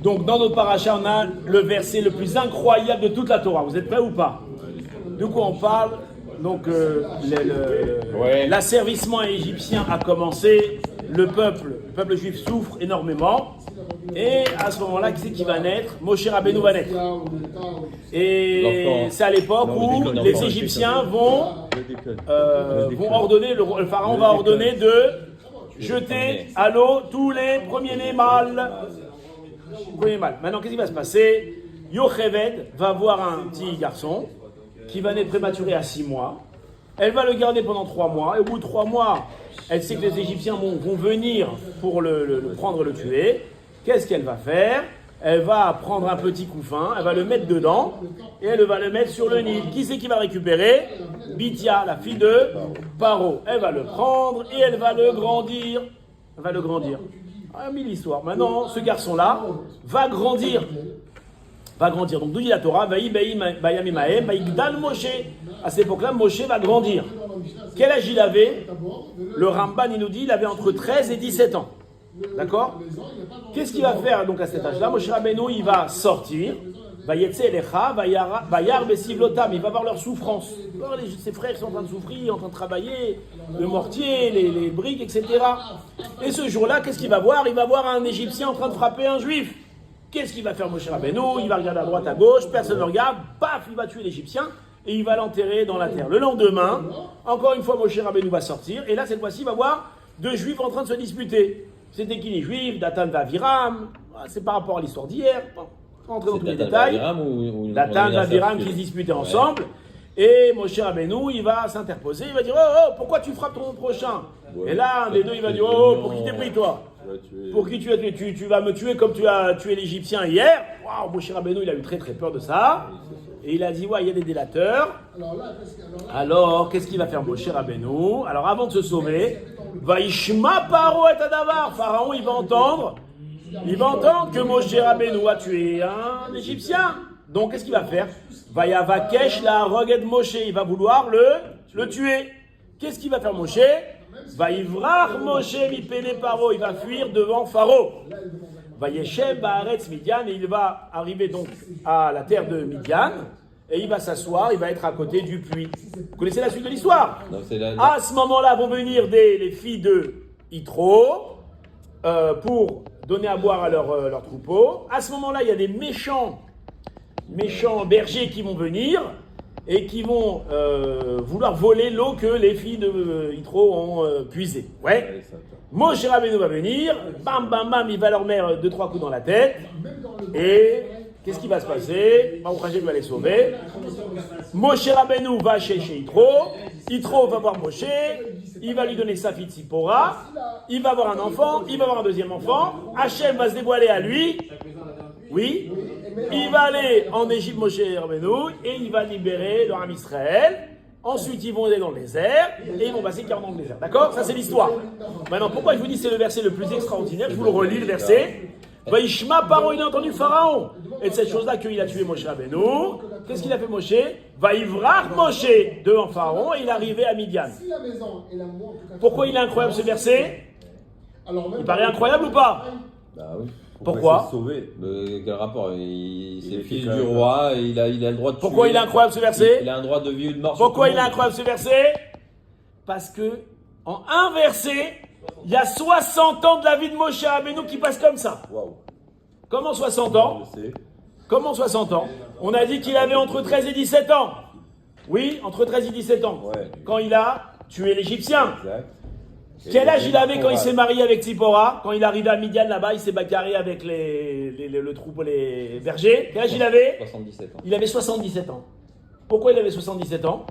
Donc dans notre paracha, on a le verset le plus incroyable de toute la Torah. Vous êtes prêts ou pas? De quoi on parle? Donc l'asservissement égyptien a commencé, le peuple juif souffre énormément. Et à ce moment-là, qui c'est qui va naître? Moshe Rabbeinu va naître. Et c'est à l'époque où les Égyptiens vont ordonner, le pharaon va ordonner de jeter à l'eau tous les premiers-nés mâles. Maintenant, qu'est-ce qui va se passer? Yocheved va avoir un petit garçon qui va naître prématuré à 6 mois. Elle va le garder pendant 3 mois. Et au bout de 3 mois, elle sait que les Égyptiens vont venir pour le prendre, le tuer. Qu'est-ce qu'elle va faire? Elle va prendre un petit couffin, elle va le mettre dedans et elle va le mettre sur le Nil. Qui c'est qui va récupérer? Bithia, la fille de Paro. Elle va le prendre et elle va le grandir. Elle va le grandir. Ah, mille histoires. Maintenant, ce garçon-là va grandir. Donc, d'où dit la Torah? Vaïgdal Moshe. À cette époque-là, Moshe va grandir. Quel âge il avait? Le Ramban, il nous dit, il avait entre 13 et 17 ans. D'accord? Qu'est-ce qu'il va faire donc à cet âge-là? Moshe Rabbeinu, il va sortir. Il va voir leur souffrance. Ses frères sont en train de souffrir, en train de travailler, le mortier, les briques, etc. Et ce jour-là, qu'est-ce qu'il va voir? Il va voir un Égyptien en train de frapper un Juif. Qu'est-ce qu'il va faire Moshe Rabbeinu? Il va regarder à droite, à gauche, personne ne regarde, paf, il va tuer l'Égyptien et il va l'enterrer dans la terre. Le lendemain, encore une fois, Moshe Rabbeinu va sortir et là, cette fois-ci, il va voir 2 Juifs en train de se disputer. C'était qui les Juifs? Datan d'Aviram. C'est par rapport à l'histoire d'hier. Rentrer dans tous les détails. Datan d'Aviram qui se disputaient ensemble. Et Moshe Rabbeinu, il va s'interposer. Il va dire, oh, pourquoi tu frappes ton prochain? Et là, un des deux, il va dire, oh, pour qui t'es pris, toi? Pour qui tu as tué? Tu vas me tuer comme tu as tué l'Égyptien hier? Waouh, Moshe Rabbeinu, il a eu très très peur de ça. Et il a dit, ouais, il y a des délateurs. Alors, qu'est-ce qu'il va faire Moshe Rabbeinu? Alors, avant de se sauver, Vaishma Paro et Adavar. Pharaon, il va entendre que Moshe Rabbeinu a tué un Égyptien. Donc, qu'est-ce qu'il va faire? Vayavakesh la roged Moshe. Il va vouloir le tuer. Qu'est-ce qu'il va faire Moshe? Vaivrar Moshe mipene Paro. Il va fuir devant Pharaon. Vayeshem baaretz Midian. Et il va arriver donc à la terre de Midian. Et il va s'asseoir, il va être à côté du puits. Vous connaissez la suite de l'histoire? À ce moment-là vont venir les filles de Yitro pour donner à boire à leur troupeau. À ce moment-là, il y a des méchants bergers qui vont venir et qui vont vouloir voler l'eau que les filles de Yitro ont puisée. Ouais. Moshe Rabbeinu va venir, bam bam bam, il va leur mettre 2-3 coups dans la tête et qu'est-ce qui va se passer? Baruch va les sauver. Moshe Rabbeinu va chez Yitro. Yitro va voir Moshe. Il va lui donner sa fille Tzipora. Il va avoir un enfant. Il va avoir un deuxième enfant. Hachem va se dévoiler à lui. Oui. Il va aller en Égypte, Moshe Rabbeinu, et il va libérer le Ham Israël. Ensuite, ils vont aller dans le désert et ils vont passer 40 ans dans le désert. D'accord? Ça, c'est l'histoire. Maintenant, pourquoi je vous dis que c'est le verset le plus extraordinaire? Je vous le relis, le verset. Vaishma Paro, il a entendu Pharaon. Et de cette chose-là qu'il a tué Moshe Rabbeinu. Qu'est-ce qu'il a fait Moshe? Vaivrar Moshe devant Pharaon et il est arrivé à Midian. Pourquoi il est incroyable ce verset? Il paraît incroyable ou pas? Bah oui. Pourquoi? Sauvé. Quel rapport? C'est le fils du roi, et il a le droit de tuer. Pourquoi il est incroyable ce verset? Il a un droit de vie ou de mort. Pourquoi il est incroyable ce verset? Parce que en un verset, il y a 60 ans de la vie de Moshe Rabbeinu qui passe comme ça. Wow. Comment 60 ans? Comment 60 ans? On a dit qu'il avait entre 13 et 17 ans. Oui, entre 13 et 17 ans. Ouais. Quand il a tué l'Égyptien. Exact. Quel âge il avait quand il s'est marié avec Tzipora? Quand il est arrivé à Midian là-bas, il s'est bagarré avec le troupeau, les bergers. Quel âge il avait? 77 ans. Il avait 77 ans. Pourquoi il avait 77 ans?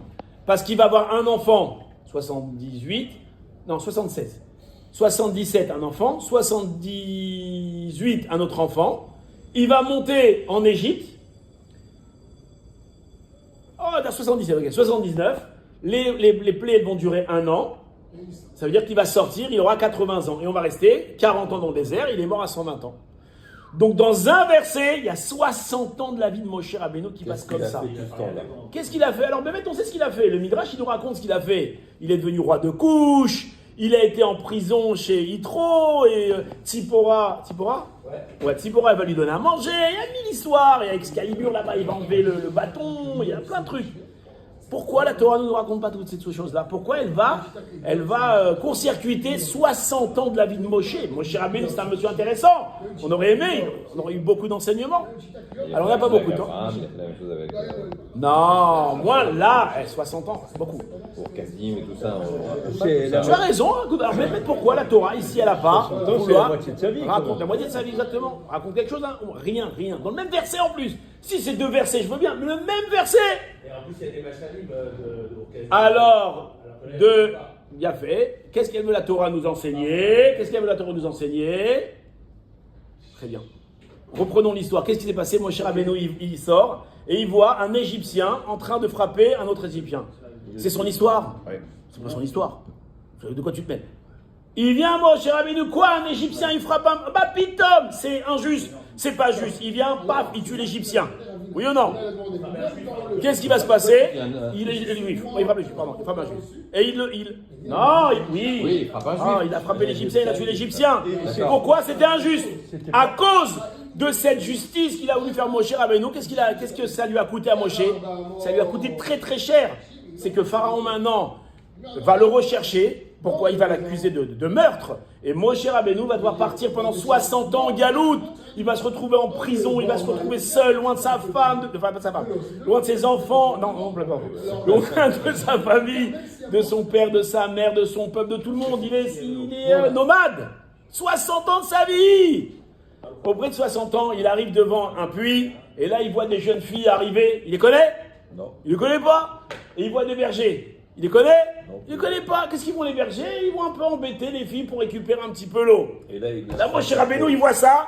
Parce qu'il va avoir un enfant, 76. 77 un enfant, 78 un autre enfant. Il va monter en Égypte. Oh, t'as 77, ok. 79. Les plaies elles vont durer 1 an. Ça veut dire qu'il va sortir, il aura 80 ans. Et on va rester 40 ans dans le désert, il est mort à 120 ans. Donc dans un verset, il y a 60 ans de la vie de Moshe Rabbeinu qui passe comme ça. Qu'est-ce qu'il a fait? Alors Bémet, on sait ce qu'il a fait. Le Midrash, il nous raconte ce qu'il a fait. Il est devenu roi de Couche. Il a été en prison chez Yitro et Tzipora. Ouais, Tzipora, elle va lui donner à manger. Il y a mille histoires. Et Excalibur, là-bas, il va enlever le bâton. Il y a plein de trucs. Pourquoi la Torah ne nous raconte pas toutes ces choses-là? Pourquoi elle va court-circuiter 60 ans de la vie de Moshe? Moshe Rabbeinu, c'est un monsieur intéressant. On aurait aimé, on aurait eu beaucoup d'enseignements. Alors on n'a pas beaucoup de temps. La même chose avec Non, moi là, 60 ans, c'est beaucoup. pour Kadim et tout ça. Tu as raison, alors, mais pourquoi la Torah, ici, elle n'a pas C'est la moitié de sa vie. Raconte la moitié de sa vie, exactement. Raconte quelque chose, hein. Rien. Dans le même verset en plus. Si c'est 2 versets, je veux bien, mais le même verset. Et en plus, il y a des machalim Alors, bien fait. Qu'est-ce qu'elle veut la Torah nous enseigner? Très bien. Reprenons l'histoire. Qu'est-ce qui s'est passé? Moshe Rabbeinu, il sort et il voit un Égyptien en train de frapper un autre Égyptien. C'est son histoire? Oui. C'est pas son histoire. De quoi tu te mets? Il vient, Moshe Rabbeinu, quoi? Un Égyptien, il frappe un... Bah, pitom, c'est injuste. C'est pas juste. Il vient, paf, il tue l'Égyptien. Oui ou non? Qu'est-ce qui va se passer? Il est juif. Il frappe un juif, pardon. Il frappe un juif. Et Oui, il frappe un juif. Ah, il a frappé l'Égyptien, il a tué l'Égyptien. Pourquoi? C'était injuste. À cause de cette justice qu'il a voulu faire Moshe Rabbeinu, qu'est-ce que ça lui a coûté à Moshe? Ça lui a coûté très très cher. C'est que Pharaon maintenant va le rechercher. Pourquoi? Il va l'accuser de meurtre. Et Moshe Rabbeinu va devoir partir pendant 60 ans en galoute. Il va se retrouver en prison, il va se retrouver seul, loin de sa femme, enfin pas de sa femme, loin de ses enfants, non, loin de sa famille, de son père, de sa mère, de son peuple, de tout le monde. Il est nomade. 60 ans de sa vie. Auprès de 60 ans, il arrive devant un puits, et là il voit des jeunes filles arriver. Il les connaît? Non. Il les connaît pas? Et il voit des bergers. Il les connaît? Il les connaît pas. Qu'est-ce qu'ils vont les bergers? Ils vont un peu embêter les filles pour récupérer un petit peu l'eau. Et là, Moshe Rabbeinu, il voit ça.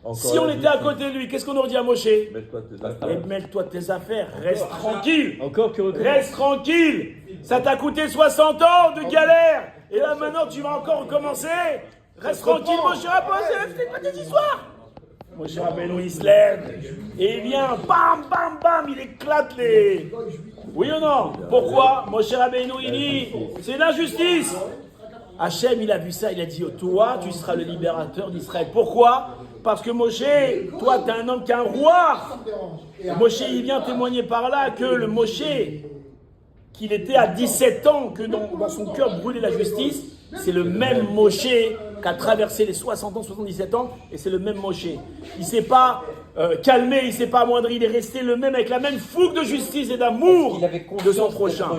Encore Si on était à côté de lui, qu'est-ce qu'on aurait dit à Moshe? Mêle-toi de tes affaires. Mêle-toi de tes affaires, reste tranquille. Encore que Reste tranquille. Ça t'a coûté 60 ans de galère. Et là maintenant tu vas encore recommencer. Reste tranquille, Moshe Rabbeinu, c'est pas des histoires. Moshe Rabbeinu, il se lève. Et il vient, bam, bam, bam, il éclate les... Oui ou non? Pourquoi? Moshe Rabbeinu, il dit, c'est l'injustice. Hachem, il a vu ça, il a dit, toi, tu seras le libérateur d'Israël. Pourquoi? Parce que Moshe, toi, tu es un homme qui est un roi. Moshe, il vient témoigner par là que le Moshe, qu'il était à 17 ans, que dans son cœur brûlait la justice, c'est le même Moshe qui a traversé les 60 ans, 77 ans, et c'est le même Moshe. Il ne s'est pas calmé, il ne s'est pas amoindri, il est resté le même, avec la même fougue de justice et d'amour de son prochain.